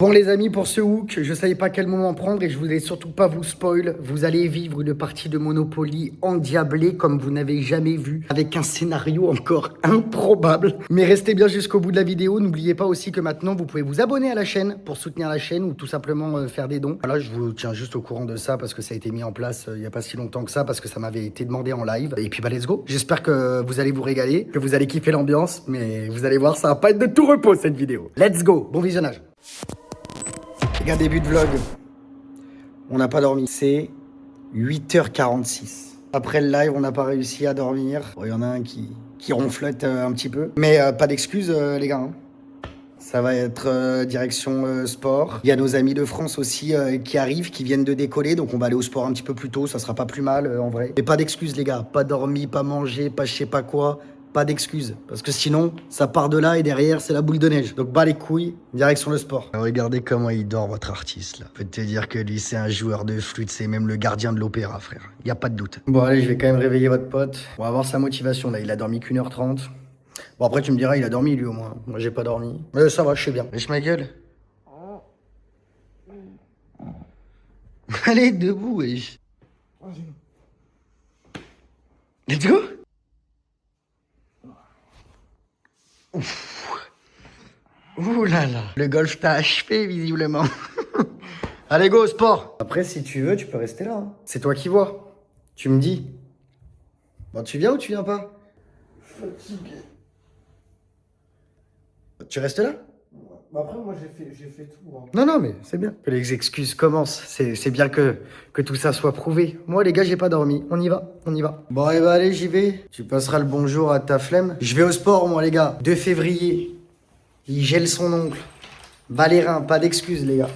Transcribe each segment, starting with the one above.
Bon les amis, pour ce hook, je savais pas quel moment prendre et je voulais surtout pas vous spoil. Vous allez vivre une partie de Monopoly endiablée comme vous n'avez jamais vu, avec un scénario encore improbable. Mais restez bien jusqu'au bout de la vidéo. N'oubliez pas aussi que maintenant vous pouvez vous abonner à la chaîne pour soutenir la chaîne ou tout simplement faire des dons. Voilà, je vous tiens juste au courant de ça parce que ça a été mis en place il y a pas si longtemps que ça, parce que ça m'avait été demandé en live. Et puis bah let's go. J'espère que vous allez vous régaler, que vous allez kiffer l'ambiance, mais vous allez voir, ça va pas être de tout repos cette vidéo. Let's go, bon visionnage. Les gars, début de vlog, on n'a pas dormi. C'est 8h46. Après le live, on n'a pas réussi à dormir. Bon, il y en a un qui ronflote un petit peu. Mais pas d'excuses, les gars. Hein. Ça va être direction sport. Il y a nos amis de France aussi qui arrivent, qui viennent de décoller. Donc on va aller au sport un petit peu plus tôt. Ça sera pas plus mal en vrai. Et pas d'excuses, les gars. Pas dormi, pas mangé, pas je sais pas quoi. Pas d'excuses, parce que sinon, ça part de là et derrière, c'est la boule de neige. Donc bas les couilles, direction le sport. Regardez comment il dort, votre artiste, là. Je peux te dire que lui, c'est un joueur de flûte, c'est même le gardien de l'opéra, frère. Y a pas de doute. Bon, allez, je vais quand même réveiller votre pote. On va voir sa motivation, là. Il a dormi qu'1h30. Bon, après, tu me diras, il a dormi, lui, au moins. Moi, j'ai pas dormi. Mais ça va, je sais bien. Lèche ma gueule. Allez, debout, wesh. Let's go. Ouf. Ouh là là. Le golf t'a achevé, visiblement. Allez, go au sport. Après, si tu veux, tu peux rester là. Hein. C'est toi qui vois. Tu me dis. Bon, tu viens ou tu viens pas? Je suis fatigué. Tu restes là? Bah après, moi, j'ai fait tout. Hein. Non, mais c'est bien. Que les excuses commencent. C'est bien que tout ça soit prouvé. Moi, les gars, j'ai pas dormi. On y va, on y va. Bon, et bah, allez, j'y vais. Tu passeras le bonjour à ta flemme. Je vais au sport, moi, les gars. 2 février. Il gèle son oncle. Balérin, pas d'excuses, les gars.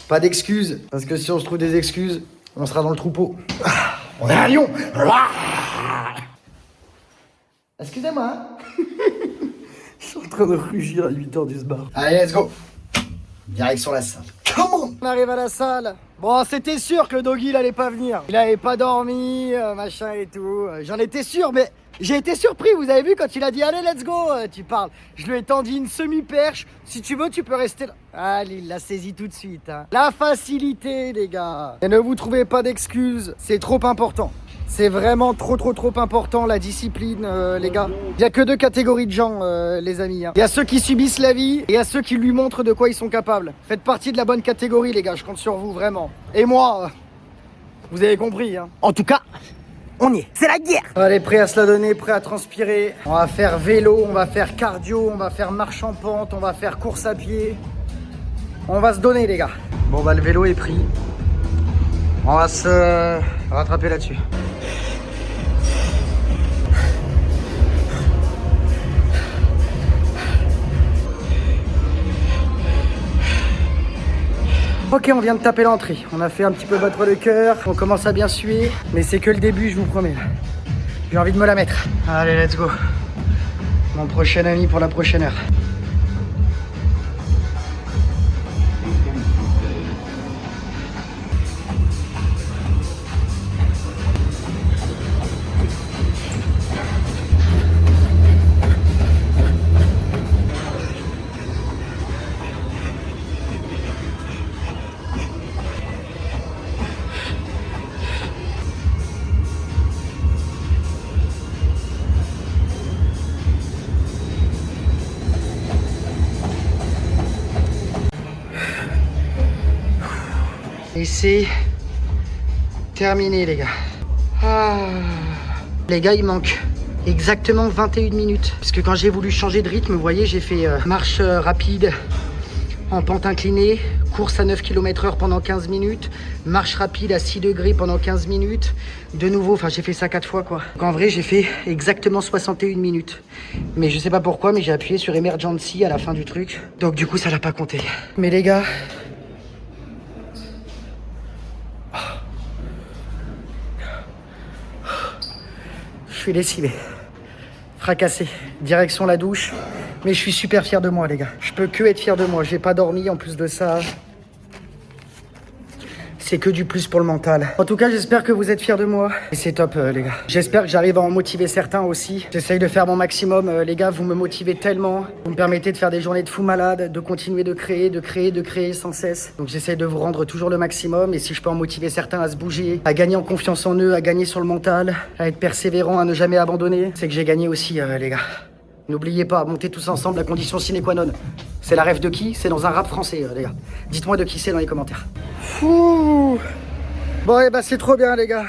Pas d'excuses. Parce que si on se trouve des excuses, on sera dans le troupeau. Ah, on est un lion. Ah. Excusez-moi. Hein. Je suis en train de rugir à 8h du bar. Allez, let's go. Direction la salle. Comment on arrive à la salle. Bon, c'était sûr que le doggy, il allait pas venir. Il avait pas dormi, machin et tout. J'en étais sûr, mais j'ai été surpris. Vous avez vu quand il a dit, allez, let's go, tu parles. Je lui ai tendu une semi-perche. Si tu veux, tu peux rester là. Allez, il l'a saisi tout de suite. Hein. La facilité, les gars. Et ne vous trouvez pas d'excuses. C'est trop important. C'est vraiment trop important, la discipline, les gars. Il n'y a que 2 catégories de gens, les amis. Hein. Il y a ceux qui subissent la vie et il y a ceux qui lui montrent de quoi ils sont capables. Faites partie de la bonne catégorie, les gars. Je compte sur vous, vraiment. Et moi, vous avez compris. Hein. En tout cas, on y est. C'est la guerre. Allez, prêt à se la donner, prêt à transpirer. On va faire vélo, on va faire cardio, on va faire marche en pente, on va faire course à pied. On va se donner, les gars. Bon, bah, le vélo est pris. On va se rattraper là-dessus. Ok, on vient de taper l'entrée. On a fait un petit peu battre le cœur. On commence à bien suer. Mais c'est que le début, je vous promets. J'ai envie de me la mettre. Allez, let's go. Mon prochain ami pour la prochaine heure. Et c'est terminé, les gars. Ah. Les gars, il manque exactement 21 minutes. Parce que quand j'ai voulu changer de rythme, vous voyez, j'ai fait marche rapide en pente inclinée, course à 9 km/h pendant 15 minutes, marche rapide à 6 degrés pendant 15 minutes. De nouveau, enfin, j'ai fait ça 4 fois, quoi. Donc, en vrai, j'ai fait exactement 61 minutes. Mais je sais pas pourquoi, mais j'ai appuyé sur Emergency à la fin du truc. Donc, du coup, ça l'a pas compté. Mais les gars... Je suis lessivé, fracassé, direction la douche, mais je suis super fier de moi, les gars. Je peux que être fier de moi, j'ai pas dormi en plus de ça. c'est que du plus pour le mental. En tout cas, j'espère que vous êtes fiers de moi. Et c'est top, les gars. J'espère que j'arrive à en motiver certains aussi. J'essaye de faire mon maximum. Les gars, vous me motivez tellement. Vous me permettez de faire des journées de fou malade, de continuer de créer sans cesse. Donc j'essaye de vous rendre toujours le maximum. Et si je peux en motiver certains à se bouger, à gagner en confiance en eux, à gagner sur le mental, à être persévérant, à ne jamais abandonner, c'est que j'ai gagné aussi, les gars. N'oubliez pas, montez tous ensemble, la condition sine qua non. C'est la rêve de qui? C'est dans un rap français, les gars. Dites-moi de qui c'est dans les commentaires. Fouh. Bon, et bah c'est trop bien, les gars.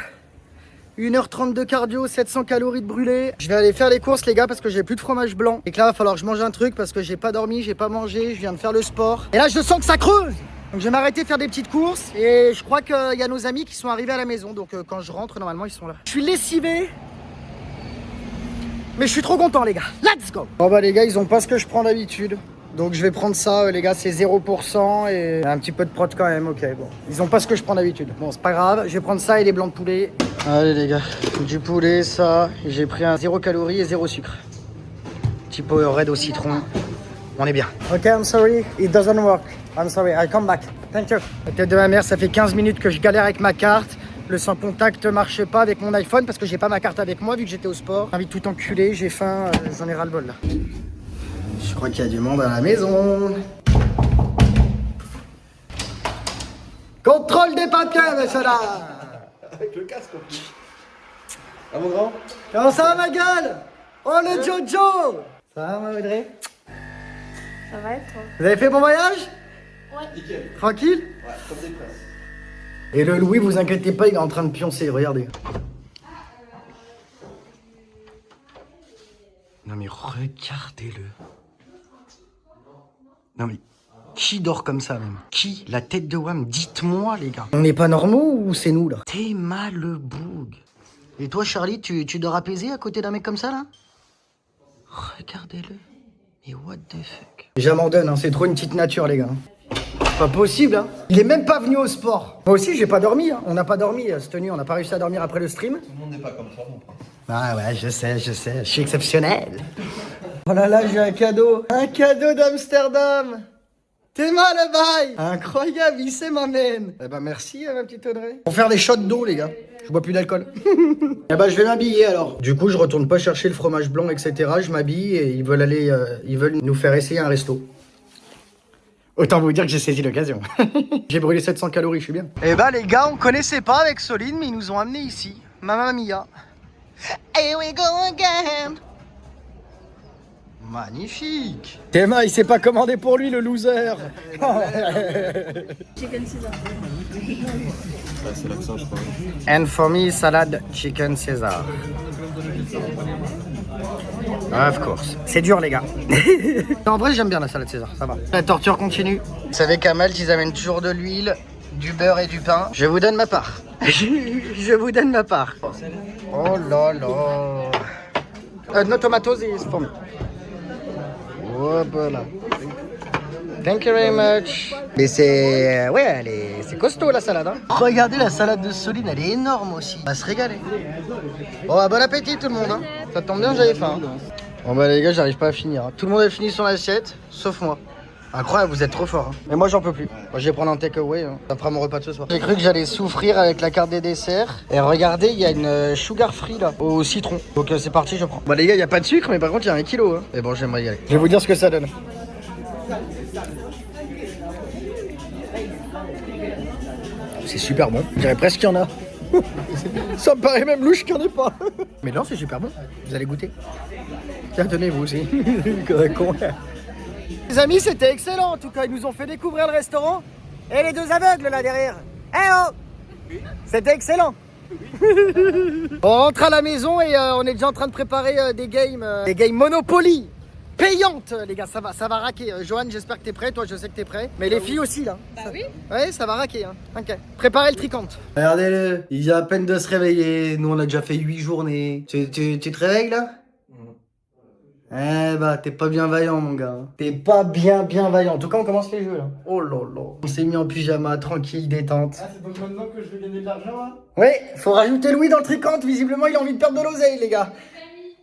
1h30 de cardio, 700 calories de brûlé. Je vais aller faire les courses, les gars, parce que j'ai plus de fromage blanc. Et que là, il va falloir que je mange un truc parce que j'ai pas dormi, j'ai pas mangé, je viens de faire le sport. Et là, je sens que ça creuse. Donc je vais m'arrêter faire des petites courses. Et je crois qu'il y a nos amis qui sont arrivés à la maison. Donc quand je rentre, normalement, ils sont là. Je suis lessivé. Mais je suis trop content, les gars. Let's go. Bon bah les gars, ils ont pas ce que je prends d'habitude. Donc je vais prendre ça, les gars, c'est 0% et un petit peu de prot quand même, ok, bon. Ils ont pas ce que je prends d'habitude. Bon, c'est pas grave, je vais prendre ça et les blancs de poulet. Allez les gars, du poulet, ça. J'ai pris un 0 calories et 0 sucre. Petit Powerade au citron. On est bien. Ok, I'm sorry, it doesn't work. I'm sorry, I'll come back. Thank you. La tête de ma mère, ça fait 15 minutes que je galère avec ma carte. Le sans contact marche pas avec mon iPhone parce que j'ai pas ma carte avec moi vu que j'étais au sport. J'ai envie de tout enculer, j'ai faim, j'en ai ras le bol là. Je crois qu'il y a du monde à la maison. Contrôle des papiers, monsieur là. Avec le casque en plus. Ah mon grand? Comment ça va ma gueule? Oh le Jojo. Ça va ma Audrey? Ça va être toi? Vous avez fait bon voyage? Ouais. Nickel. Tranquille? Ouais, comme des princes. Et le Louis, vous inquiétez pas, il est en train de pioncer, regardez. Non mais regardez-le. Non mais qui dort comme ça même? Qui? La tête de Wham? Dites-moi les gars. On n'est pas normaux ou c'est nous là? T'es mal le boug. Et toi Charlie, tu dors apaisé à côté d'un mec comme ça là? Regardez-le. Mais what the fuck? J'abandonne, hein, c'est trop une petite nature les gars. Pas possible, hein. Il est même pas venu au sport. Moi aussi, j'ai pas dormi, hein. On n'a pas dormi cette nuit, on n'a pas réussi à dormir après le stream. Tout le monde n'est pas comme toi, mon prince. Ah ouais, je sais, je suis exceptionnel. Oh là là, j'ai un cadeau. Un cadeau d'Amsterdam. T'es mal le bail. Incroyable, il sait m'amène. Eh ben merci, ma petite Audrey. Pour faire des shots d'eau, les gars. Je bois plus d'alcool. Eh ben je vais m'habiller alors. Du coup, je retourne pas chercher le fromage blanc, etc. Je m'habille et ils veulent nous faire essayer un resto. Autant vous dire que j'ai saisi l'occasion. J'ai brûlé 700 calories, je suis bien. Eh ben les gars, on connaissait pas avec Soline, mais ils nous ont amenés ici. Mamma mia. Here we go again. Magnifique. Théma, il s'est pas commandé pour lui, le loser. Chicken Caesar. C'est l'accent, je crois. And for me, salade chicken Caesar. Of course. C'est dur, les gars. En vrai, j'aime bien la salade César, ça va. La torture continue. Vous savez qu'à Malte, ils amènent toujours de l'huile, du beurre et du pain. Je vous donne ma part. Je vous donne ma part. Oh là là. No tomatoes is for me. Oh, voilà. Thank you very much. Mais c'est... Ouais, c'est costaud la salade. Hein. Regardez la salade de Soline, elle est énorme aussi. On va se régaler. Bon, bah, bon appétit tout le monde. Hein. Ça tombe bien, j'avais faim. Bon bah les gars, j'arrive pas à finir. Tout le monde a fini son assiette, sauf moi. Incroyable, vous êtes trop fort. Hein. Mais moi j'en peux plus. Moi je vais prendre un takeaway. Hein. Ça fera mon repas de ce soir. J'ai cru que j'allais souffrir avec la carte des desserts. Et regardez, il y a une sugar free là, au citron. Donc c'est parti, je prends. Bah les gars, il n'y a pas de sucre, mais par contre il y a 1 kilo. Hein. Mais bon, j'aimerais y aller. Je vais vous dire ce que ça donne. C'est super bon. Je dirais presque qu'il y en a. Ça me paraît même louche qu'il n'y en ait pas. Mais non, c'est super bon. Vous allez goûter. Tiens, tenez, vous aussi. Con. Les amis, c'était excellent. En tout cas, ils nous ont fait découvrir le restaurant. Et les deux aveugles là derrière. Eh oh! C'était excellent. On rentre à la maison et on est déjà en train de préparer des games Monopoly. Payantes, les gars, ça va raquer. Johan, j'espère que t'es prêt. Toi, je sais que t'es prêt. Mais les filles aussi, là. Bah oui. Ouais, ça va raquer. Hein. Ok. Préparez le tricante. Regardez-le, il vient à peine de se réveiller. Nous, on a déjà fait 8 journées. Tu te réveilles là? Eh bah, t'es pas bien vaillant, mon gars. T'es pas bien vaillant. En tout cas, on commence les jeux là. Oh là là. On s'est mis en pyjama, tranquille, détente. Ah, c'est donc maintenant que je vais gagner de l'argent, là? Ouais, faut rajouter Louis dans le tricante. Visiblement, il a envie de perdre de l'oseille, les gars.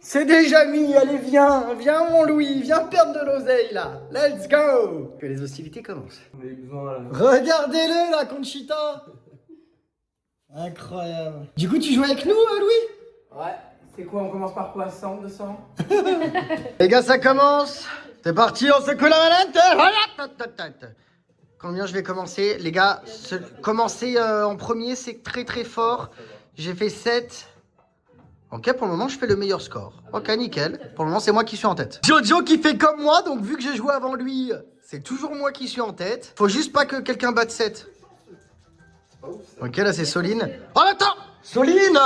C'est déjà mis, allez viens mon Louis, viens perdre de l'oseille là, let's go. Que les hostilités commencent. On a eu besoin, là. Regardez-le la Conchita. Incroyable. Du coup, tu joues avec nous, Louis? Ouais. C'est quoi, on commence par quoi? 100, 200? Les gars, ça commence. C'est parti, on secoue la manette. Combien je vais commencer? Les gars, commencer en premier, c'est très très fort. J'ai fait 7. Ok, pour le moment, je fais le meilleur score. Ok, nickel. Pour le moment, c'est moi qui suis en tête. Jojo qui fait comme moi, donc vu que j'ai joué avant lui, c'est toujours moi qui suis en tête. Faut juste pas que quelqu'un batte 7. Ok, là, c'est Soline. Oh, attends! Soline!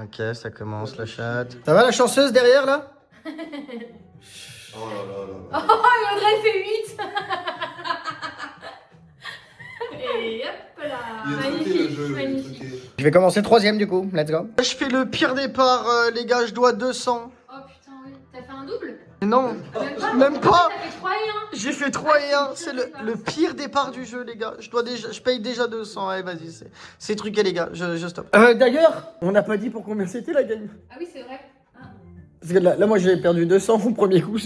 Ok, ça commence la chatte. Ça va la chanceuse derrière là? Oh, Audrey fait 8. Et hop là. Magnifique. Je vais commencer 3ème du coup, let's go. Je fais le pire départ, les gars, je dois 200. Oh putain, oui. T'as fait un double? Non, même pas. T'as fait 3 et 1. J'ai fait 3 et 1, c'est le pire départ du jeu les gars. Je paye déjà 200, allez vas-y, c'est truqué les gars, je stoppe. D'ailleurs, on n'a pas dit pour combien c'était la game. Ah oui, c'est vrai. Ah. Parce que là moi j'ai perdu 200 au premier coup,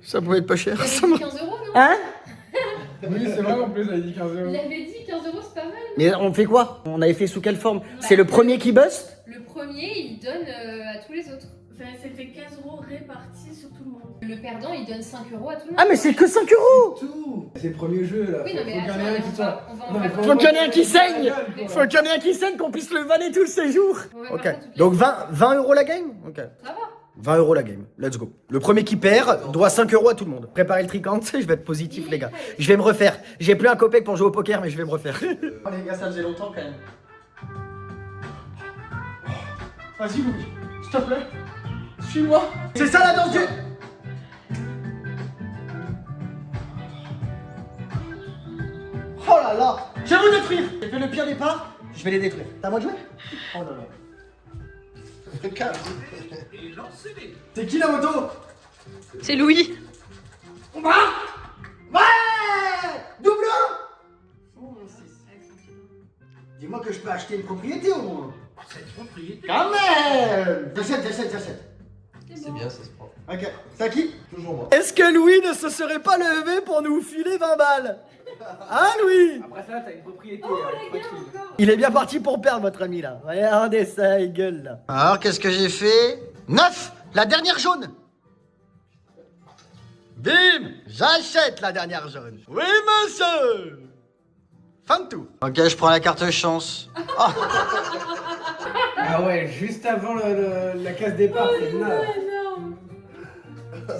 ça pouvait être pas cher. Il avait dit 15 euros, non? Hein? Oui, c'est vrai, en plus, elle a dit 15 Il euros. avait dit 15 euros, c'est pas mal. Mais on fait quoi? On avait fait sous quelle forme? C'est le premier qui bust? Le premier, il donne à tous les autres. Enfin, c'était 15 euros répartis sur tout le monde. Le perdant, il donne 5 euros à tout le monde. Ah mais c'est que 5 euros. Tout. C'est le premier jeu, là. Oui, non, mais Faut qu'il y en ait un qui attends, soit. on va Non, mais en faire. Faut qu'il y en ait un qui saigne. Mais Faut qu'il y en ait un qui saigne, qu'on puisse le vanner tout le séjour. On va faire Ok, ça toutes les donc deux. 20 euros la game? Ok. Ça va. 20 euros la game, let's go. Le premier qui perd doit 5 euros à tout le monde. Préparez le tricante, je vais être positif les gars. Je vais me refaire. J'ai plus un copec pour jouer au poker, mais je vais me refaire. Oh les gars, ça faisait longtemps quand même. Vas-y, Louis, s'il te plaît. Suis-moi. C'est ça la danse du... Oh là là, je vais vous détruire. J'ai fait le pire départ, je vais les détruire. T'as à moi de jouer? Oh là là. C'est qui la moto? C'est Louis. On va? Ouais! Double 1! Dis-moi que je peux acheter une propriété au moins. Cette propriété? Quand même! J'achète. C'est bien, ça se prend. Ok, c'est à qui? Toujours moi. Est-ce que Louis ne se serait pas levé pour nous filer 20 balles? Hein Louis? Après ça, t'as une propriété. Oh, la gueule encore. Il est bien parti pour perdre votre ami là. Regardez ça, il gueule là. Alors qu'est-ce que j'ai fait? 9! La dernière jaune! Bim! J'achète la dernière jaune. Oui monsieur! Fin de tour. Ok, je prends la carte chance. Oh. Ah ouais, juste avant la case départ, c'est naze. Énorme.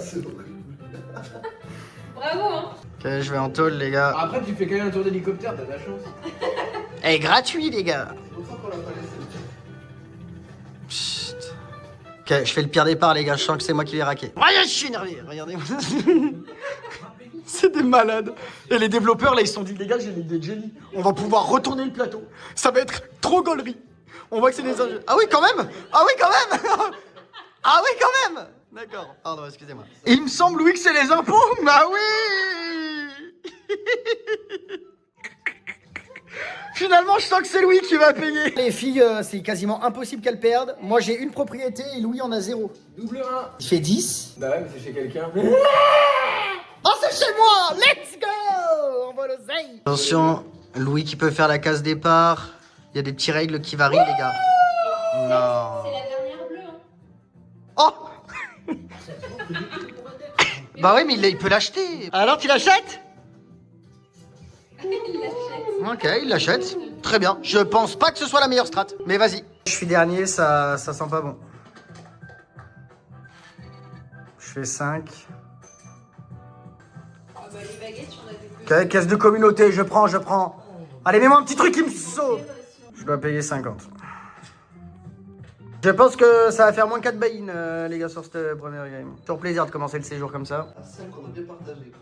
C'est horrible. Bravo, hein. Ok, je vais en tôle les gars. Après, tu fais quand même un tour d'hélicoptère, t'as de la chance. Eh, gratuit les gars. C'est pour ça qu'on l'a pas laissé. Chut. Ok, je fais le pire départ les gars, je sens que c'est moi qui vais raquer. Regarde, je suis énervé, regardez. C'est des malades. Et les développeurs là, ils se sont dit, les gars, j'ai une idée de génie. On va pouvoir retourner le plateau. Ça va être trop gaulerie. On voit que c'est des ingénieurs. Ah oui, quand même. Ah oui, quand même. Ah oui, quand même. D'accord, pardon, excusez-moi. Et il me semble, oui, que c'est les impôts. Bah oui. Finalement, je sens que c'est Louis qui va payer. Les filles, c'est quasiment impossible qu'elles perdent. Moi, j'ai une propriété et Louis en a 0. Double 1. Il fait 10. Bah ouais, mais c'est chez quelqu'un. Oh, c'est chez moi. Let's go. On va l'oseille. Attention, Louis qui peut faire la case départ. Il y a des petits règles qui varient, les gars. Non. C'est la dernière bleue, hein. Oh. Bah oui, mais il peut l'acheter. Alors, tu l'achètes? Il l'achète. Ok, il l'achète. Très bien. Je pense pas que ce soit la meilleure strat. Mais vas-y. Je suis dernier, ça sent pas bon. Je fais 5. Ah bah les baguettes, j'en avais plus. Ok, caisse de communauté, je prends. Allez, mets-moi un petit truc qui me sauve. Je dois payer 50. Je pense que ça va faire moins 4 buy-in, les gars, sur cette première game. Toujours plaisir de commencer le séjour comme ça. À 5, on a départagé, quoi.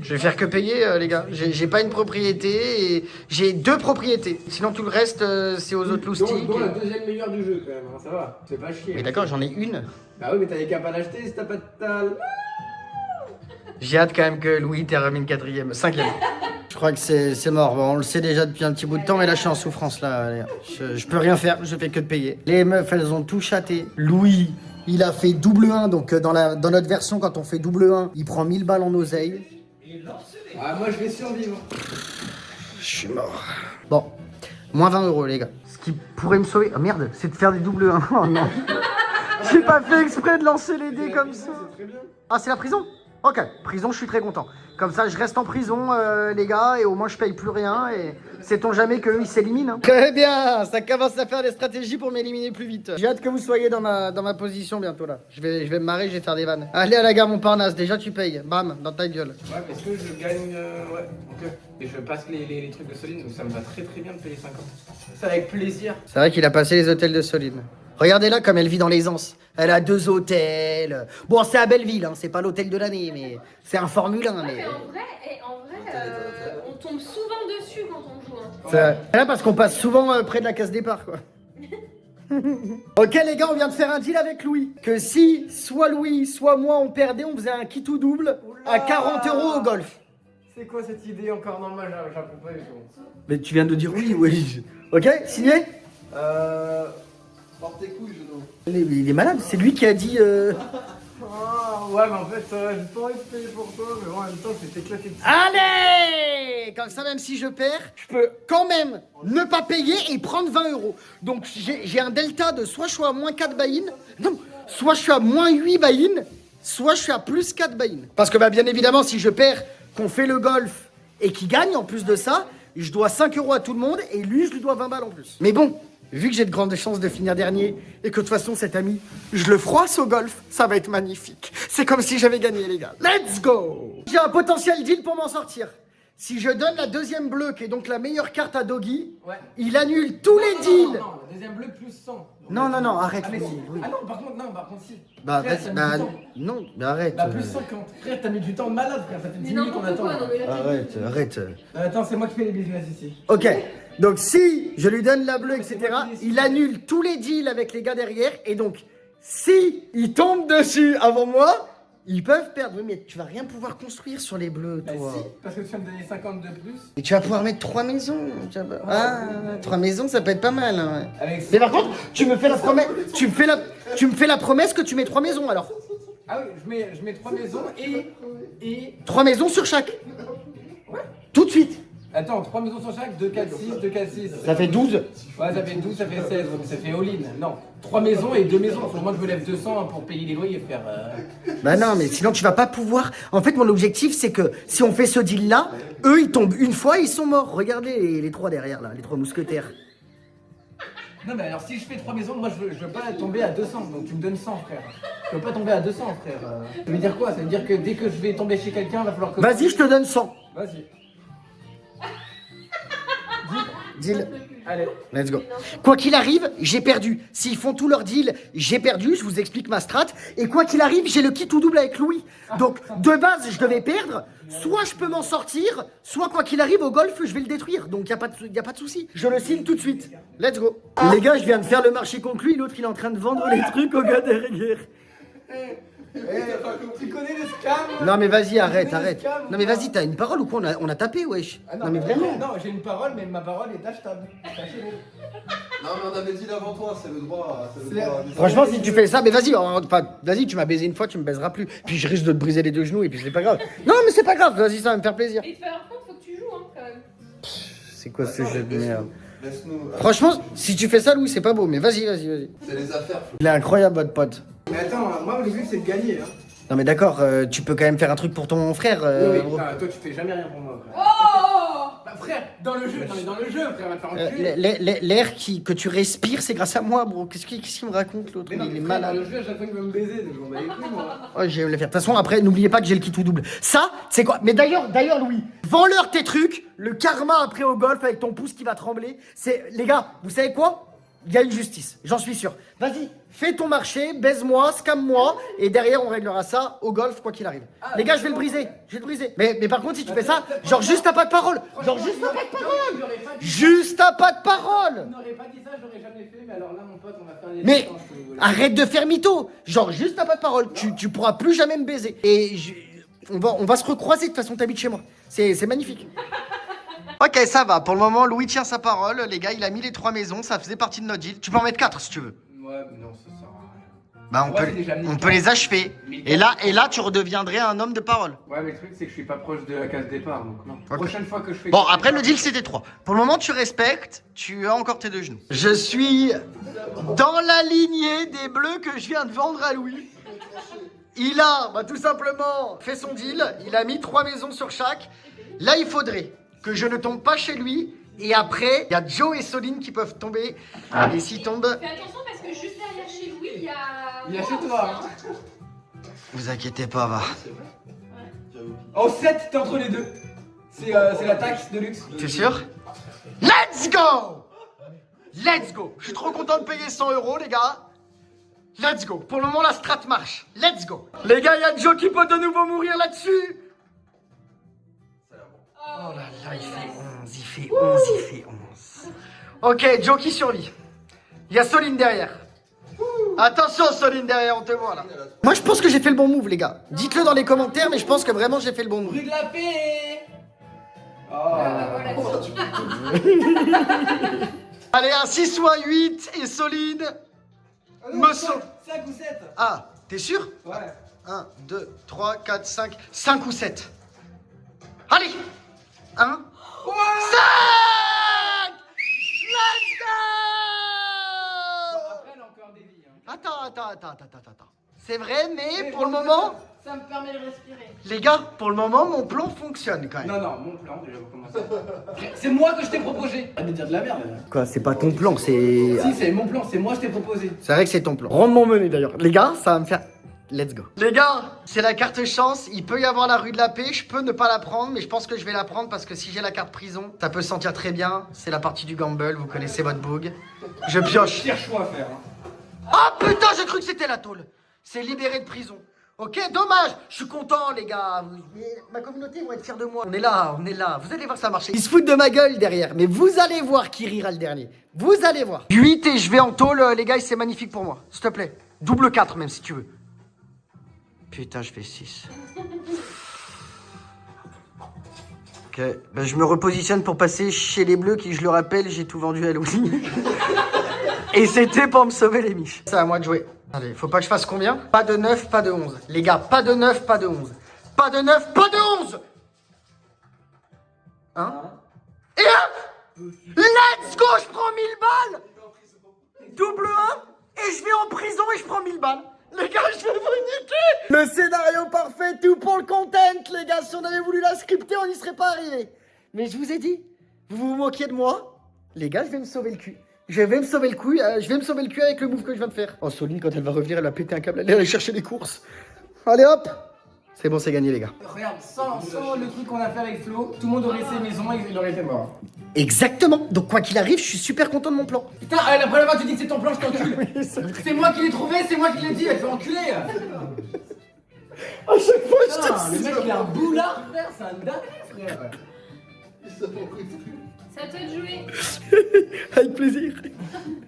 Je vais faire que payer, les gars. J'ai pas une propriété et j'ai 2 propriétés. Sinon, tout le reste, c'est aux autres loustiques. Donc la deuxième meilleure du jeu, quand même, hein, ça va. C'est pas chier. Mais d'accord, j'en ai une. Bah oui, mais t'avais qu'à pas l'acheter si t'as pas de tal. J'ai hâte quand même que Louis termine 4ème, 5ème. Je crois que c'est mort. Bon, on le sait déjà depuis un petit bout de temps, mais là je suis en souffrance là. Je peux rien faire, je fais que de payer. Les meufs, elles ont tout chaté. Louis, il a fait double 1, donc dans notre version, quand on fait double 1, il prend 1000 balles en oseille. Ah, moi je vais survivre. Je suis mort. Bon, moins 20 euros, les gars. Ce qui pourrait me sauver. Oh merde, c'est de faire des doubles 1. Oh non. J'ai pas fait exprès de lancer les dés comme ça. Ah, c'est la prison? Ok, prison, je suis très content. Comme ça, je reste en prison, les gars, et au moins je paye plus rien. Et sait-on jamais qu'eux, ils s'éliminent. Hein. Très bien, ça commence à faire des stratégies pour m'éliminer plus vite. J'ai hâte que vous soyez dans ma position bientôt là. Je vais me marrer, je vais faire des vannes. Allez à la gare Montparnasse, déjà tu payes. Bam, dans ta gueule. Ouais, mais est-ce que je gagne. Ouais, ok. Et je passe les trucs de Soline, donc ça me va très très bien de payer 50. C'est avec plaisir. C'est vrai qu'il a passé les hôtels de Soline. Regardez-là comme elle vit dans l'aisance. Elle a 2 hôtels. Bon, c'est à Belleville, hein, c'est pas l'hôtel de l'année, mais c'est un Formule 1. Ouais, Mais... mais en vrai, on tombe souvent dessus quand on joue. Hein. C'est là parce qu'on passe souvent près de la case départ, quoi. Ok les gars, on vient de faire un deal avec Louis. Que si soit Louis, soit moi on perdait, on faisait un kit ou double à 40 euros au golf. C'est quoi cette idée encore normale? J'apprends pas les choses. Mais tu viens de dire oui. Ok, signé. Porte tes couilles, Juno. Il est malade, c'est lui qui a dit... Ah, ouais, mais en fait, j'ai pas envie de payer pour toi, mais bon, en même temps, c'est éclaté de Allez! Comme ça, même si je perds, je peux quand même ne pas payer et prendre 20 euros. Donc j'ai un delta de soit je suis à moins 4 buy-in, non, soit je suis à moins 8 buy-in, soit je suis à plus 4 buy-in. Parce que bah, bien évidemment, si je perds, qu'on fait le golf et qu'il gagne en plus de ça, je dois 5 euros à tout le monde et lui, je lui dois 20 balles en plus. Mais bon, vu que j'ai de grandes chances de finir dernier et que de toute façon cet ami, je le froisse au golf, ça va être magnifique. C'est comme si j'avais gagné les gars. Let's go! J'ai un potentiel deal pour m'en sortir. Si je donne la deuxième bleue, qui est donc la meilleure carte à Doggy, Ouais. il annule tous les deals. Non, la deuxième bleue plus 100. Non, arrête. Ah, mais Louis, si. Louis. Ah non, par contre, si. Bah, Frère, vas-y, ça bah, met du temps. non, mais arrête. Bah, plus 50. Frère, t'as mis du temps de malade, frère. Ça fait 10 Mais minutes qu'on n'importe attend. quoi, non mais là, Arrête. Attends, c'est moi qui fais les business ici. Ok, donc si je lui donne la bleue, etc., il annule tous les deals avec les gars derrière, et donc, si il tombe dessus avant moi, ils peuvent perdre. Oui, mais tu vas rien pouvoir construire sur les bleus, Bah, toi. si, parce que tu viens de donner 50 de plus. Et tu vas pouvoir mettre 3 maisons. Ah, 3 maisons, ça peut être pas mal. Hein. Avec Mais par contre, tu me fais la promesse, tu me fais la promesse que tu mets 3 maisons alors. Ah oui, je mets 3 maisons et. 3 maisons sur chaque. Tout de suite. Attends, 3 maisons sur chaque, 2, 4, 6, 2, 4, 6. Ça fait 12. Ouais, ça fait 12, ça fait 16, donc ça fait all-in. Non, 3 maisons et 2 maisons. Faut que moi je me lève 200 pour payer les loyers, frère. Bah non, mais sinon tu vas pas pouvoir. En fait, mon objectif, c'est que si on fait ce deal-là, eux, ils tombent une fois, ils sont morts. Regardez les 3 derrière, là, les 3 mousquetaires. Non, mais alors si je fais 3 maisons, moi je veux pas tomber à 200, donc tu me donnes 100, frère. Je veux pas tomber à 200, frère. Ça veut dire quoi? Ça veut dire que dès que je vais tomber chez quelqu'un, va falloir que. Vas-y, je te donne 100. Vas-y. Deal. Allez. Let's go. Quoi qu'il arrive, j'ai perdu. S'ils font tout leur deal, j'ai perdu. Je vous explique ma strat. Et quoi qu'il arrive, j'ai le kit ou double avec Louis. Donc, de base, je devais perdre. Soit je peux m'en sortir, soit quoi qu'il arrive au golf, je vais le détruire. Donc, y a pas de souci. Je le signe tout de suite. Let's go. Les gars, je viens de faire le marché conclu. L'autre, il est en train de vendre les trucs au gars derrière. Tu connais les scams? Non, mais vas-y, arrête. Non, mais vas-y, t'as une parole ou quoi? On a tapé, wesh. Ah Non, mais vraiment. Non, j'ai une parole, mais ma parole est achetable. Non, mais on avait dit avant toi, c'est le droit. Franchement, si tu fais ça, mais vas-y, enfin, vas-y, tu m'as baisé une fois, tu me baiseras plus. Puis je risque de te briser les 2 genoux et puis c'est pas grave. Non, mais c'est pas grave, vas-y, ça va me faire plaisir. Et te faire compte, faut que tu joues, hein, quand même. C'est quoi ce jeu de merde? Laisse-nous. Franchement, si tu fais ça, Louis, c'est pas beau, mais vas-y. C'est les affaires. Il est incroyable, votre pote. Mais attends, moi, le but c'est de gagner, hein. Non, mais d'accord, tu peux quand même faire un truc pour ton frère. Oui, gros. ah, toi, tu fais jamais rien pour moi, frère. Oh Bah, frère, dans le jeu, non, mais dans le jeu, frère, va te faire enculer. L'air que tu respires, c'est grâce à moi, bro. Qu'est-ce qu'il me raconte, l'autre? Mais non, Il est frère, dans malade. le jeu, à chaque fois, il veut me baiser, donc je m'en bats les couilles, moi. Oh, je vais me le faire. De toute façon, après, n'oubliez pas que j'ai le kit ou double. Ça, c'est quoi? Mais d'ailleurs, Louis, vends-leur tes trucs. Le karma après au golf avec ton pouce qui va trembler. C'est, les gars, vous savez quoi? Il y a une justice, j'en suis sûr. Vas-y, fais ton marché, baise-moi, scam-moi, et derrière on réglera ça au golf, quoi qu'il arrive. Les gars, je vais le briser. Mais par contre, si tu fais ça, genre juste t'as pas de parole. Genre juste t'as pas de parole. Juste t'as pas de parole. On n'aurait pas dit ça, j'aurais jamais fait, mais alors là, mon pote, on va faire des Mais échanges, si vous voulez. arrête de faire mytho. Genre juste t'as pas de parole. Tu pourras plus jamais me baiser. Et on va se recroiser de toute façon, t'habites chez moi. C'est magnifique. Ok, ça va. Pour le moment, Louis tient sa parole. Les gars, il a mis les 3 maisons. Ça faisait partie de notre deal. Tu peux en mettre 4 si tu veux. Ouais, mais non, ça sert à rien. Bah Ouais, c'est déjà on 1000. peut les achever. 1000. Et là tu redeviendrais un homme de parole. Ouais, mais le truc, c'est que je suis pas proche de la case départ, donc non. Ok. Prochaine fois que je fais. Bon, après le deal c'était 3. Pour le moment tu respectes, tu as encore tes 2 genoux. Je suis dans la lignée des bleus que je viens de vendre à Louis. Il a tout simplement fait son deal, il a mis 3 maisons sur chaque. Là il faudrait que je ne tombe pas chez lui. Et après, il y a Joe et Soline qui peuvent tomber. Et s'ils tombent, Fais attention parce que juste derrière chez Louis, il y a. Il y a chez toi. vous inquiétez pas, va. Oh, 7, t'es entre les deux. C'est la taxe de luxe. T'es sûr? Let's go! Let's go! Je suis trop content de payer 100 € les gars. Let's go! Pour le moment, la strat marche. Let's go! Les gars, il y a Joe qui peut de nouveau mourir là-dessus. Oh là là, il fait 11, il fait 11, il fait 11. Ok, Joe qui survit. Il y a Soline derrière. Attention Soline derrière, on te voit là. Moi je pense que j'ai fait le bon move les gars. Dites-le dans les commentaires, mais je pense que vraiment j'ai fait le bon move. Rue de la paix. Oh. Voilà, Allez, un 6 ou un 8 et Soline me sauve. 5 ou 7. Ah, t'es sûr? Ouais. 1, 2, 3, 4, 5, 5 ou 7. Allez! 1, 5! Let's go! Après, elle a encore des vies. Hein. Attends. C'est vrai, mais pour le moment, Ça me permet de respirer. les gars, pour le moment, mon plan fonctionne quand même. Non, mon plan, déjà, vous commencez. C'est moi que je t'ai proposé. Arrête de dire de la merde. Là. Quoi, c'est pas ton plan, c'est... Si, c'est mon plan, c'est moi que je t'ai proposé. C'est vrai que c'est ton plan. Rendement mené d'ailleurs. Les gars, ça va me faire... Let's go. Les gars, c'est la carte chance, il peut y avoir la rue de la paix, je peux ne pas la prendre, mais je pense que je vais la prendre parce que si j'ai la carte prison, ça peut se sentir très bien, c'est la partie du gamble, vous connaissez votre boug. Je pioche. Pire choix à faire. Hein. Ah putain, j'ai cru que c'était la tôle. C'est libéré de prison. Ok, dommage, je suis content les gars. Ma communauté va être fière de moi. On est là, vous allez voir ça marcher. Ils se foutent de ma gueule derrière, mais vous allez voir qui rira le dernier. Vous allez voir. 8 et je vais en tôle, les gars, c'est magnifique pour moi, s'il te plaît. Double 4 même si tu veux. Putain, je fais 6. Ok, ben, je me repositionne pour passer chez les bleus qui, je le rappelle, j'ai tout vendu à Louis. Et c'était pour me sauver les miches. C'est à moi de jouer. Allez, faut pas que je fasse combien? Pas de 9, pas de 11. Les gars, pas de 9, pas de 11. Pas de 9, pas de 11. 1. Et 1. Let's go, je prends 1000 balles. Double 1. Et je vais en prison et je prends 1000 balles. Les gars, je vais vous niquer. Le scénario parfait, tout pour le content, les gars. Si on avait voulu la scripter, on n'y serait pas arrivé. Mais je vous ai dit, vous vous moquiez de moi. Les gars, je vais me sauver le cul. Je vais me sauver le cul avec le move que je viens de faire. Oh, Soline, quand elle va revenir, elle va péter un câble. Elle va aller chercher les courses. Allez, hop. C'est bon, c'est gagné, les gars. Regarde, sans le truc qu'on a fait avec Flo, tout le monde aurait ses maisons et il aurait été mort. Exactement. Donc, quoi qu'il arrive, je suis super content de mon plan. Putain, la première fois tu dis que c'est ton plan, je t'encule. C'est moi qui l'ai trouvé, c'est moi qui l'ai dit, elle fait enculer. À chaque fois, je Putain, te le mec il a un boulard, frère, c'est un dingue, frère. C'est à toi de jouer. avec plaisir.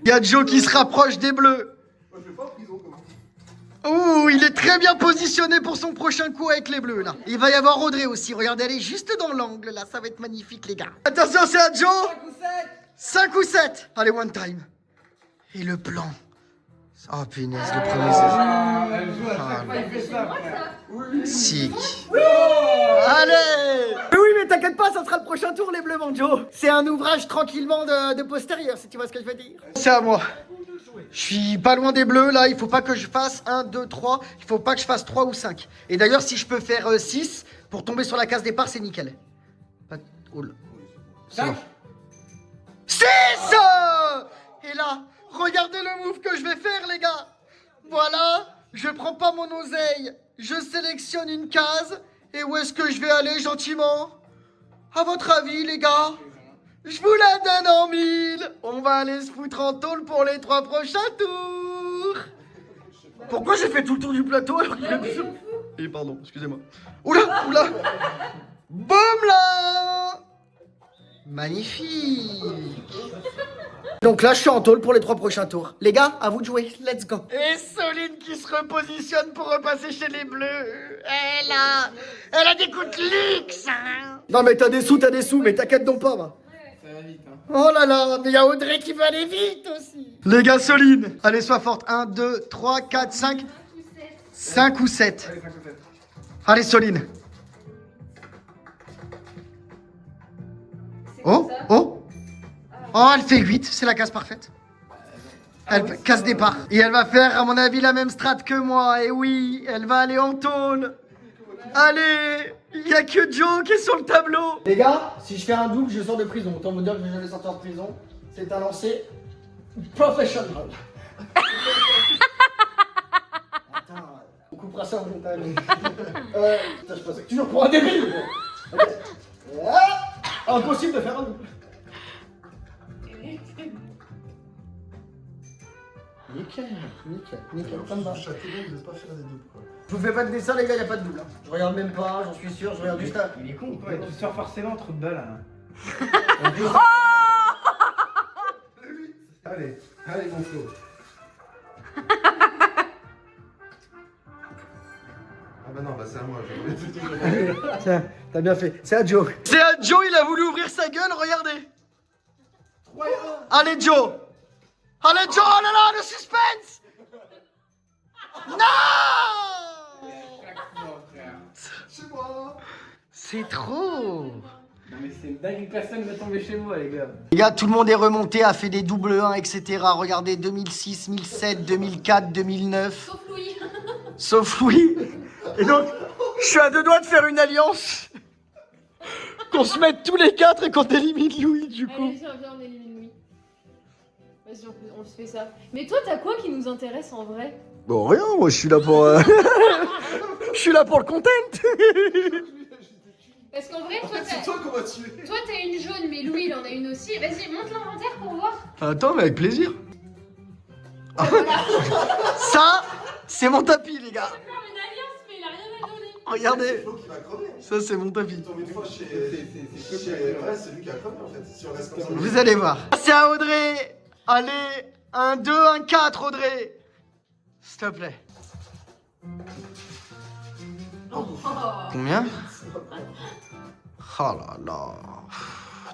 Il y a Joe qui se rapproche des bleus. Moi, je vais pas en prison, comment? Oh, il est très bien positionné pour son prochain coup avec les bleus, là. Il va y avoir Audrey aussi. Regardez, elle est juste dans l'angle, là. Ça va être magnifique, les gars. Attention, c'est à Joe. 5 ou 7. Allez, one time. Et le plan. Oh, punaise, le premier, c'est... Elle joue à chaque fois, il fait ça, frère. Sick. Allez. Mais oui, mais t'inquiète pas, ça sera le prochain tour, les bleus, mon Joe. C'est un ouvrage tranquillement de postérieur, si tu vois ce que je veux dire. C'est à moi. Je suis pas loin des bleus, là. Il faut pas que je fasse 1, 2, 3. Il faut pas que je fasse 3 ou 5. Et d'ailleurs, si je peux faire 6 pour tomber sur la case départ, c'est nickel. Oh là. C'est bon. 6. Et là, regardez le move que je vais faire, les gars. Voilà, je prends pas mon oseille. Je sélectionne une case. Et où est-ce que je vais aller gentiment? À votre avis, les gars? Je vous la donne en 1000. On va aller se foutre en tôle pour les 3 prochains tours. Pourquoi j'ai fait tout le tour du plateau alors qu'il y a des... Eh pardon, excusez-moi. Oula, oula. Boum là. Magnifique. Donc là, je suis en tôle pour les 3 prochains tours. Les gars, à vous de jouer. Let's go. Et Soline qui se repositionne pour repasser chez les bleus. Elle a des coups de luxe, hein. Non, mais t'as des sous, mais t'inquiète donc pas, va. Ça va vite, hein. Oh là là, mais il y a Audrey qui veut aller vite aussi. Les gars, Soline. Allez, sois forte. 1, 2, 3, 4, 5. 5 ou 7. Allez, 5 ou 7. Allez, Soline. C'est Oh, comme ça. oh. Oh, elle fait 8. C'est la case parfaite. Elle casse départ. Et elle va faire, à mon avis, la même strat que moi. Et oui, elle va aller en tôle. Allez, il n'y a que Joe qui est sur le tableau. Les gars, si je fais un double, je sors de prison. Autant vous dire que je vais jamais sortir de prison. C'est un lancer professionnel. Attends, on coupera ça au montage. Putain, je passe toujours pour un débile. Okay. Impossible de faire un double. Nickel, ça me va. Chaque élève ne veut pas faire des doubles, quoi. Je vous fais pas de dessin, les gars, y a pas de double. Hein. Je regarde même pas, j'en suis sûr, je regarde juste à. Il est con ou quoi? Tu sors forcément trop de balles là. Allez, allez, mon Flo. Ah bah non, bah c'est à moi, je voulais tout dire. Tiens, t'as bien fait. C'est à Joe. C'est à Joe, il a voulu ouvrir sa gueule, regardez. Allez, Joe. Allez, Joe, oh là là, le suspense. Non. C'est moi. C'est trop. Non mais c'est une dingue, personne va tomber chez moi les gars. Les gars, tout le monde est remonté, a fait des double 1, etc. Regardez, 2006, 2007, 2004, 2009. Sauf Louis. Sauf Louis. Et donc, je suis à deux doigts de faire une alliance. Qu'on se mette tous les quatre et qu'on élimine Louis, du coup. Allez, viens, on élimine Louis. Vas-y, on se fait ça. Mais toi, t'as quoi qui nous intéresse en vrai? Bon, rien, moi, je suis là pour... je suis là pour le content. Parce qu'en vrai, toi, C'est toi qu'on va tuer. toi, t'as une jaune, mais Louis, il en a une aussi. Vas-y, monte l'inventaire pour voir. Attends, mais avec plaisir. Ça, c'est mon tapis, les gars. On va faire une alliance, mais il a rien à donner. Regardez, C'est Flo qui va crever. ça, c'est mon tapis. Il tombe une fois chez. c'est Ouais, c'est lui qui a crevé en fait. Si on reste comme ça. Vous allez voir. C'est à Audrey. Allez, 1, 2, 1, 4, Audrey. S'il te plaît. Combien? Oh là là.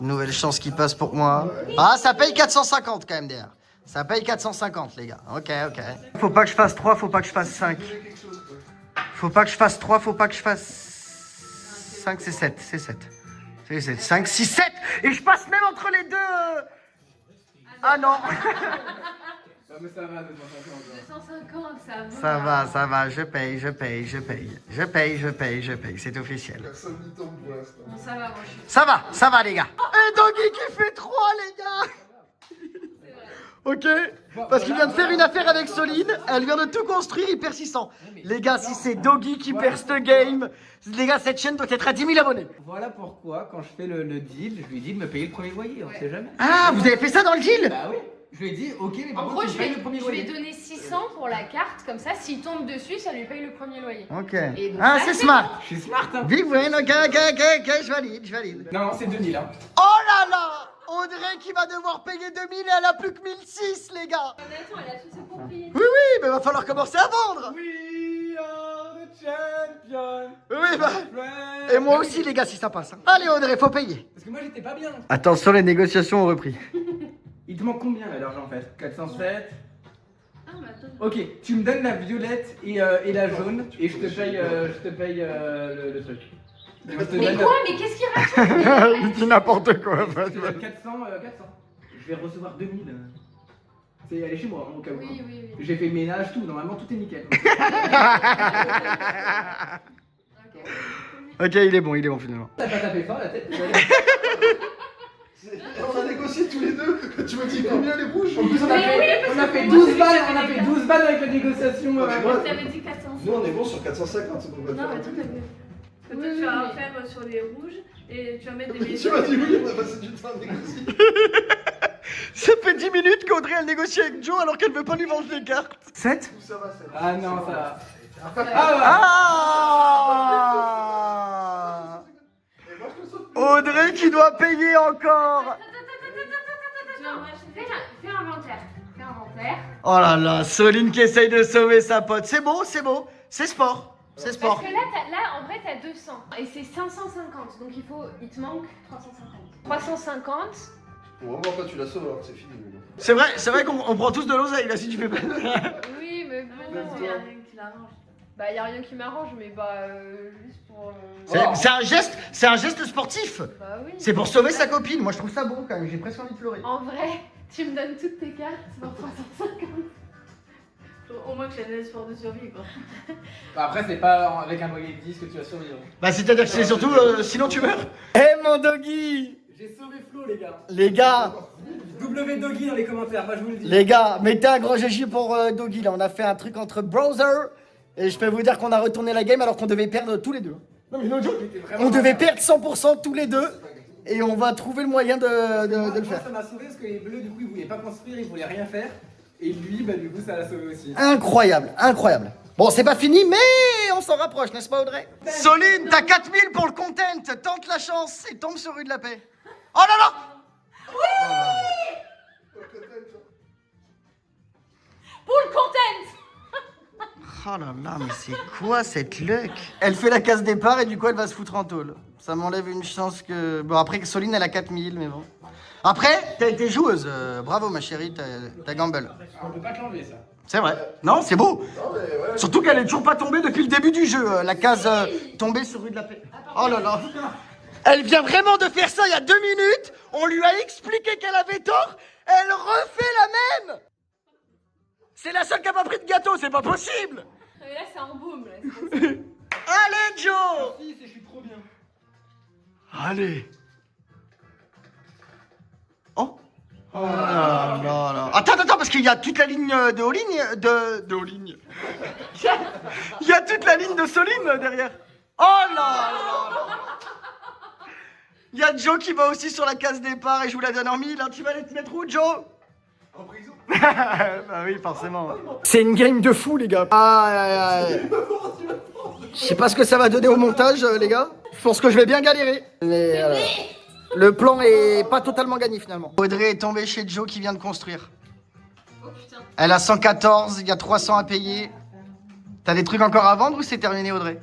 Nouvelle chance qui passe pour moi. Ah, ça paye 450 quand même derrière. Ça paye 450 les gars. Ok. Faut pas que je fasse 3, faut pas que je fasse 5. Faut pas que je fasse 3, faut pas que je fasse 5, c'est 7. C'est 7. C'est 7. 5, 6, 7. Et je passe même entre les deux. Ah non. Non mais ça va, 250. 250, ça va. Ça va, je paye. C'est officiel. Personne n'y tombe pour l'instant. Bon, ça va, moi, je suis... Ça va les gars. Et Doggy qui fait 3 les gars. Ok. Parce qu'il vient de faire une affaire avec Soline. Elle vient de tout construire, hyper 600. Les gars, si c'est Doggy qui perd ce game, les gars, cette chaîne doit être à 10 000 abonnés. Voilà pourquoi quand je fais le deal, je lui dis de me payer le premier loyer, on sait jamais. Ah, vous avez fait ça dans le deal? Bah oui, je lui ai dit ok mais par En contre gros, tu je me payes vais, le premier je vais loyer. donner 600 pour la carte, comme ça, s'il tombe dessus, ça lui paye le premier loyer. Ok. Et donc, Ah, ça, c'est c'est smart. Je suis smart hein. Vive, ok, je valide. Non, c'est 2000 hein. Oh là là! Audrey qui va devoir payer 2000 et elle a plus que 1006 les gars! Mais attends, elle a tous ses propriétés. Oui, mais va falloir commencer à vendre! We are the champion. Oui, bah. Et moi aussi les gars si ça passe. Hein. Allez Audrey, faut payer. Parce que moi j'étais pas bien. Attention, les négociations ont repris. Il te manque combien là d'argent en fait? 407. Ah, mais attends. Ok, tu me donnes la violette et la jaune et je te paye, le truc. Je te Mais donne- quoi? Mais qu'est-ce qu'il raconte? Il dit n'importe quoi. je te donne 400. Je vais recevoir 2000. C'est aller chez moi hein, au cas où. Oui. J'ai fait le ménage, tout. Normalement tout est nickel. Ok. Ok, il est bon finalement. T'as pas tapé fort la tête? On a négocié tous les deux. Tu m'as dit combien les rouges? En plus on a Mais fait oui, parce que 12 moi, balles, c'est on a les fait 12 balles avec la négociation. T'avais dit 400. Nous on est bon sur 450. Donc on va Non, mais faire. toi, tu Oui, vas oui. faire sur les rouges et tu vas mettre des Tu maisons. m'as dit oui, on a passé du temps à négocier. Ça fait 10 minutes qu'Audrey elle négocie avec Joe alors qu'elle veut pas lui vendre les cartes. 7? Où ça va, ça? Ah non, ça. Ah! Et moi je te sauve. Audrey qui doit payer encore. Fais inventaire. Oh là là, Soline qui essaye de sauver sa pote. C'est beau. C'est sport. C'est Parce sport. que là, en vrai, t'as 200. Et c'est 550. Donc il te manque 350. 350. Bon, vraiment, après, tu la sauves alors que c'est fini. Mais bon. C'est vrai qu'on prend tous de l'oseille là si tu fais pas. Oui, mais bon. Il y a rien qui l'arrange. Bah, y a rien qui m'arrange, mais bah, juste pour. C'est un geste sportif. Bah oui. C'est pour sauver sa copine. Moi je trouve ça bon quand même. J'ai presque envie de pleurer. En vrai, tu me donnes toutes tes cartes pour 350. Faut au moins que j'ai un sport de survie, quoi. Bah, après, c'est pas avec un noyer de 10 que tu vas survivre. Bah c'est-à-dire que c'est surtout sinon tu meurs. Eh mon doggy. J'ai sauvé Flo, les gars. Les gars. W Doggy dans les commentaires, moi je vous le dis. Les gars, mettez un grand GG pour Doggy là. On a fait un truc entre browser et je peux vous dire qu'on a retourné la game alors qu'on devait perdre tous les deux. Non mais no joke. On devait perdre 100% tous les deux et on va trouver le moyen de le faire. Ça m'a sauvé parce que les bleus, du coup, ils voulaient pas construire, ils voulaient rien faire. Et lui, bah, du coup, ça l'a sauvé aussi. Incroyable, incroyable. Bon, c'est pas fini, mais on s'en rapproche, n'est-ce pas, Audrey? Soline, t'as 4000 pour le content. Tente la chance et tombe sur rue de la Paix. Oh là là! Pour le content! Oh là là, mais c'est quoi cette luck? Elle fait la case départ et du coup, elle va se foutre en tôle. Ça m'enlève une chance que... Bon, après, Soline, elle a 4000, mais bon. Après, t'as été joueuse. Bravo, ma chérie, t'as gamble. On peut pas te l'enlever, ça. C'est vrai. Non, c'est beau. Non, mais ouais. Surtout qu'elle est toujours pas tombée depuis le début du jeu. La case tombée sur rue de la Paix. Oh là là. Elle vient vraiment de faire ça il y a 2 minutes. On lui a expliqué qu'elle avait tort. Elle refait la même. C'est la seule qui a pas pris de gâteau. C'est pas possible. Mais là, c'est un boom, là. Allez, Joe. Je suis trop bien. Allez. Oh. Oh là là là. Attends, parce qu'il y a toute la ligne de Oligne. De Oligne. Il y a toute la ligne de Soline derrière. Oh là là là. Il y a Joe qui va aussi sur la case départ et je vous la donne en 1000. Hein. Tu vas aller te mettre où, Joe? En prison. Bah oui, forcément. C'est une game de fou, les gars. Aïe. Je sais pas ce que ça va donner au montage, les gars. Je pense que je vais bien galérer. Mais le plan est pas totalement gagné finalement. Audrey est tombée chez Joe qui vient de construire. Oh putain. Elle a 114, il y a 300 à payer. T'as des trucs encore à vendre ou c'est terminé, Audrey?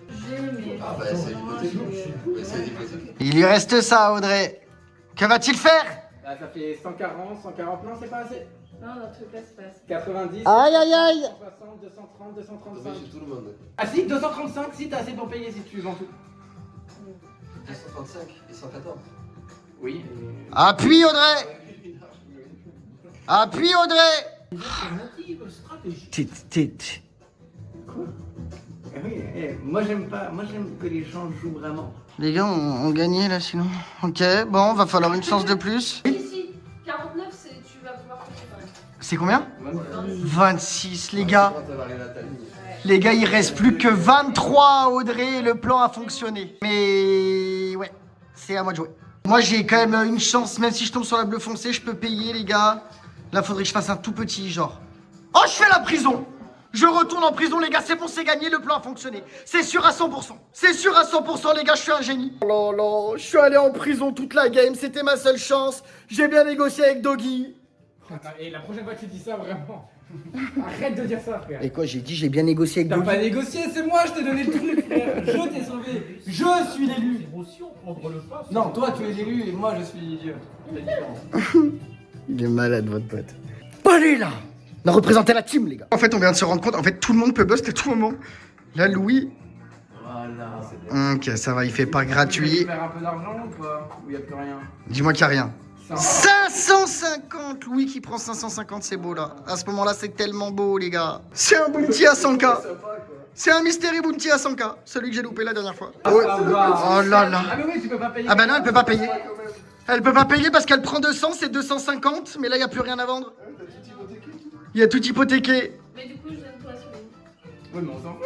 Ah, bah, c'est l'hypothèque. C'est l'hypothèque. Il lui reste ça, Audrey. Que va-t-il faire? Là, ça fait 140, 140, non, c'est pas assez. Non, dans tout cas, c'est pas assez. 90. Aïe. 260, 230, 235. J'ai tout le monde. Ah si, 235, si t'as assez pour payer si tu vends tout. 235 et 114. Oui. Appuie, Audrey. Appuie, Audrey. Moi j'aime que les gens jouent vraiment. Les gars, on gagnait là sinon. Ok, bon, va falloir une chance de plus. Ici, 49, tu vas pouvoir payer quand même. C'est combien? 26, les gars. Les gars, il reste plus que 23 à Audrey et le plan a fonctionné. Mais ouais, c'est à moi de jouer. Moi, j'ai quand même une chance, même si je tombe sur la bleue foncée, je peux payer, les gars. Là, faudrait que je fasse un tout petit, genre. Oh, je fais la prison! Je retourne en prison, les gars, c'est bon, c'est gagné, le plan a fonctionné. C'est sûr à 100%. C'est sûr à 100%, les gars, je suis un génie. Oh là là, je suis allé en prison toute la game, c'était ma seule chance. J'ai bien négocié avec Doggy. Et la prochaine fois que tu dis ça, vraiment, arrête de dire ça, frère. Et quoi, j'ai dit, j'ai bien négocié avec T'as Doggy. pas négocié, c'est moi, je t'ai donné le truc, frère. Je t'ai sauvé. Je suis l'élu. Non, toi, tu es l'élu et moi, je suis Dieu. C'est différent. Il est malade, votre pote. Allez, là. On a représenté la team, les gars. En fait, on vient de se rendre compte, en fait, tout le monde peut bust à tout moment. Là, Louis... Voilà. Ok, ça va, il fait pas Tu veux gratuit. faire un peu d'argent ou quoi? Ou y'a plus rien? Dis-moi qu'il n'y a rien. 500. 550. Louis qui prend 550, c'est beau, là. À ce moment-là, c'est tellement beau, les gars. C'est un bounty à 100K. C'est un mystery bounty à 100K. Celui que j'ai loupé la dernière fois. Ah, Ouais. ça va. Oh là là. Ah mais oui, tu peux pas payer. Ah bah non, elle peut pas payer. Elle peut pas payer parce qu'elle prend 200, c'est 250. Mais là, il n'y a plus rien à vendre. Il y a tout hypothéqué. Mais du coup, je donne toi sur les. Oui, mais on s'en fout.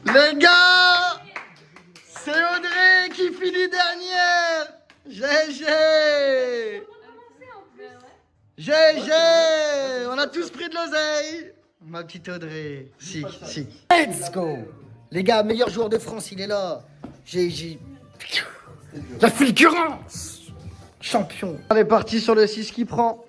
Les gars, c'est Audrey qui finit dernière. GG. GG. On a tous pris de l'oseille. Ma petite Audrey. Sick. Let's go. Les gars, meilleur joueur de France, il est là. J'ai... La fulgurance. Champion. On est parti sur le 6 qui prend.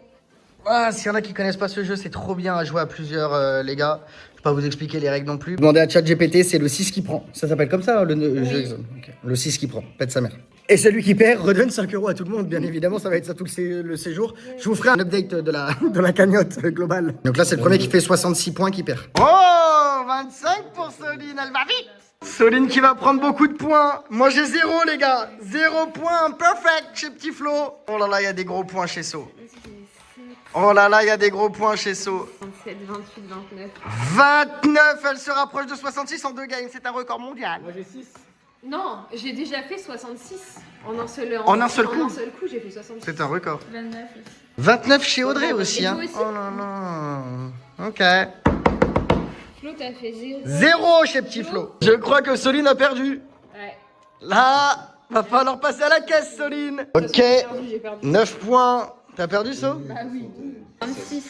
Ah, s'il y en a qui connaissent pas ce jeu, c'est trop bien à jouer à plusieurs, les gars. Je vais pas vous expliquer les règles non plus. Demandez à ChatGPT, c'est le 6 qui prend. Ça s'appelle comme ça, le jeu. Okay. Le 6 qui prend. Pète sa mère. Et celui qui perd redonne 5 € à tout le monde, bien évidemment, ça va être ça tout le séjour. Je vous ferai un update de la cagnotte globale. Donc là, c'est le premier qui fait 66 points qui perd. Oh, 25 pour Soline, elle va vite. Soline qui va prendre beaucoup de points. Moi, j'ai 0, les gars. 0 points, perfect chez Petit Flo. Oh là là, il y a des gros points chez So. Oh là là, il y a des gros points chez So. 27, 28, 29. 29, elle se rapproche de 66 en 2 games, c'est un record mondial. Moi j'ai 6. Non, j'ai déjà fait 66 en un seul, En un seul coup En un seul coup, j'ai fait 66. C'est un record. 29 aussi. 29 chez Audrey Et aussi, toi hein. aussi Oh là là. Ok. Flo, t'as fait 0. 0 chez Petit Flo. Je crois que Soline a perdu. Ouais. Là, va falloir passer à la caisse, Soline. Ok. J'ai perdu. 9 points. T'as perdu, So? Bah oui. 26.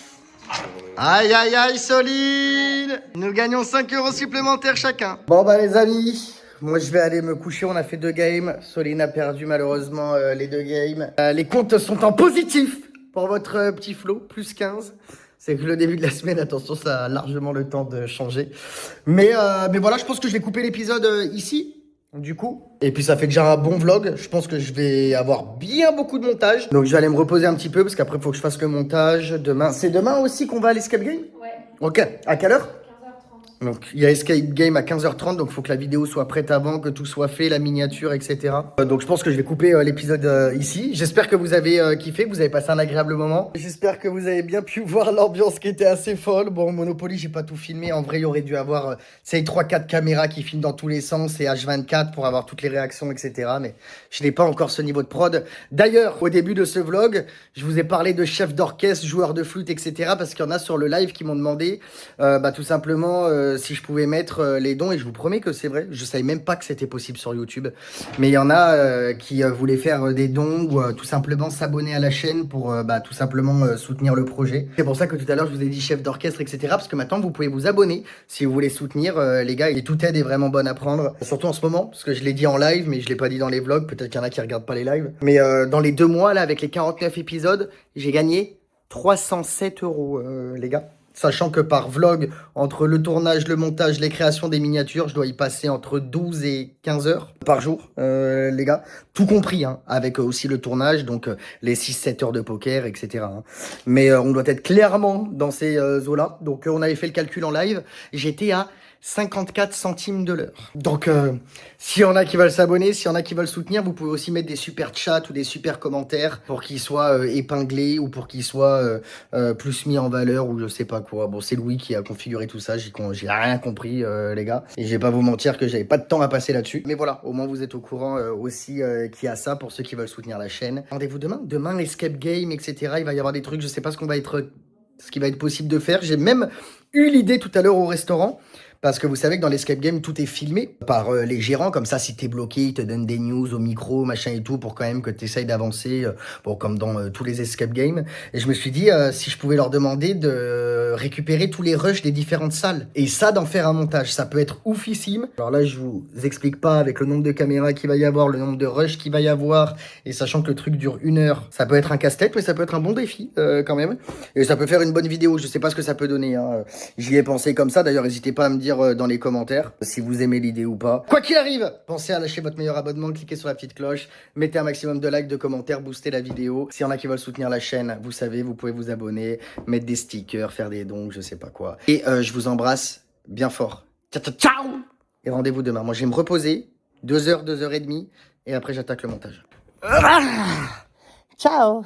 Aïe, aïe, aïe, Soline. Nous gagnons 5 € supplémentaires chacun. Bon, bah, les amis. Moi, je vais aller me coucher. On a fait 2 games. Soline a perdu, malheureusement, les 2 games. Les comptes sont en positif pour votre petit Flo, plus 15. C'est que le début de la semaine, attention, ça a largement le temps de changer. Mais voilà, je pense que je vais couper l'épisode ici, du coup. Et puis, ça fait déjà un bon vlog. Je pense que je vais avoir bien beaucoup de montage. Donc, je vais aller me reposer un petit peu parce qu'après, il faut que je fasse le montage. Demain, c'est demain aussi qu'on va à l'Escape Game? Ouais. Ok. À quelle heure? 15h30. Donc, il y a Escape Game à 15h30, donc il faut que la vidéo soit prête avant, que tout soit fait, la miniature, etc. Donc, je pense que je vais couper l'épisode ici. J'espère que vous avez kiffé, que vous avez passé un agréable moment. J'espère que vous avez bien pu voir l'ambiance qui était assez folle. Bon, Monopoly, j'ai pas tout filmé. En vrai, il y aurait dû avoir, ces 3-4 caméras qui filment dans tous les sens et H24 pour avoir toutes les réactions, etc. Mais je n'ai pas encore ce niveau de prod. D'ailleurs, au début de ce vlog, je vous ai parlé de chef d'orchestre, joueur de flûte, etc. Parce qu'il y en a sur le live qui m'ont demandé, tout simplement, si je pouvais mettre les dons, et je vous promets que c'est vrai, je savais même pas que c'était possible sur YouTube, mais il y en a qui voulaient faire des dons ou tout simplement s'abonner à la chaîne pour tout simplement soutenir le projet. C'est pour ça que tout à l'heure je vous ai dit chef d'orchestre, etc. Parce que maintenant vous pouvez vous abonner si vous voulez soutenir les gars, et toute aide est vraiment bonne à prendre, surtout en ce moment, parce que je l'ai dit en live, mais je l'ai pas dit dans les vlogs, peut-être qu'il y en a qui regardent pas les lives, mais dans les 2 mois là, avec les 49 épisodes, j'ai gagné 307 €, les gars. Sachant que par vlog, entre le tournage, le montage, les créations des miniatures, je dois y passer entre 12 et 15 heures par jour, les gars. Tout compris, hein, avec aussi le tournage, donc les 6-7 heures de poker, etc. Hein. Mais on doit être clairement dans ces eaux-là. Donc on avait fait le calcul en live. J'étais à 54 centimes de l'heure. Donc, s'il y en a qui veulent s'abonner, s'il y en a qui veulent soutenir, vous pouvez aussi mettre des super chats ou des super commentaires pour qu'ils soient épinglés ou pour qu'ils soient plus mis en valeur ou je sais pas quoi. Bon, c'est Louis qui a configuré tout ça, j'ai rien compris, les gars. Et je vais pas vous mentir que j'avais pas de temps à passer là-dessus. Mais voilà, au moins vous êtes au courant aussi qu'il y a ça pour ceux qui veulent soutenir la chaîne. Rendez-vous demain. Demain, Escape Game, etc. Il va y avoir des trucs, je sais pas ce qui va être possible de faire. J'ai même eu l'idée tout à l'heure au restaurant. Parce que vous savez que dans l'escape game, tout est filmé par les gérants. Comme ça, si t'es bloqué, ils te donnent des news au micro, machin et tout, pour quand même que t'essayes d'avancer, bon, comme dans tous les escape games. Et je me suis dit, si je pouvais leur demander de récupérer tous les rushs des différentes salles. Et ça, d'en faire un montage. Ça peut être oufissime. Alors là, je vous explique pas avec le nombre de caméras qu'il va y avoir, le nombre de rushs qu'il va y avoir. Et sachant que le truc dure 1 heure, ça peut être un casse-tête, mais ça peut être un bon défi, quand même. Et ça peut faire une bonne vidéo. Je sais pas ce que ça peut donner, hein. J'y ai pensé comme ça. D'ailleurs, n'hésitez pas à me dire dans les commentaires si vous aimez l'idée ou pas. Quoi qu'il arrive, pensez à lâcher votre meilleur abonnement, cliquez sur la petite cloche, mettez un maximum de likes, de commentaires, boostez la vidéo. S'il y en a qui veulent soutenir la chaîne, vous savez, vous pouvez vous abonner, mettre des stickers, faire des dons, je sais pas quoi. Et je vous embrasse bien fort. Ciao, ciao, ciao. Et rendez-vous demain. Moi, je vais me reposer 2 heures, 2 heures et demie, et après j'attaque le montage. Ciao.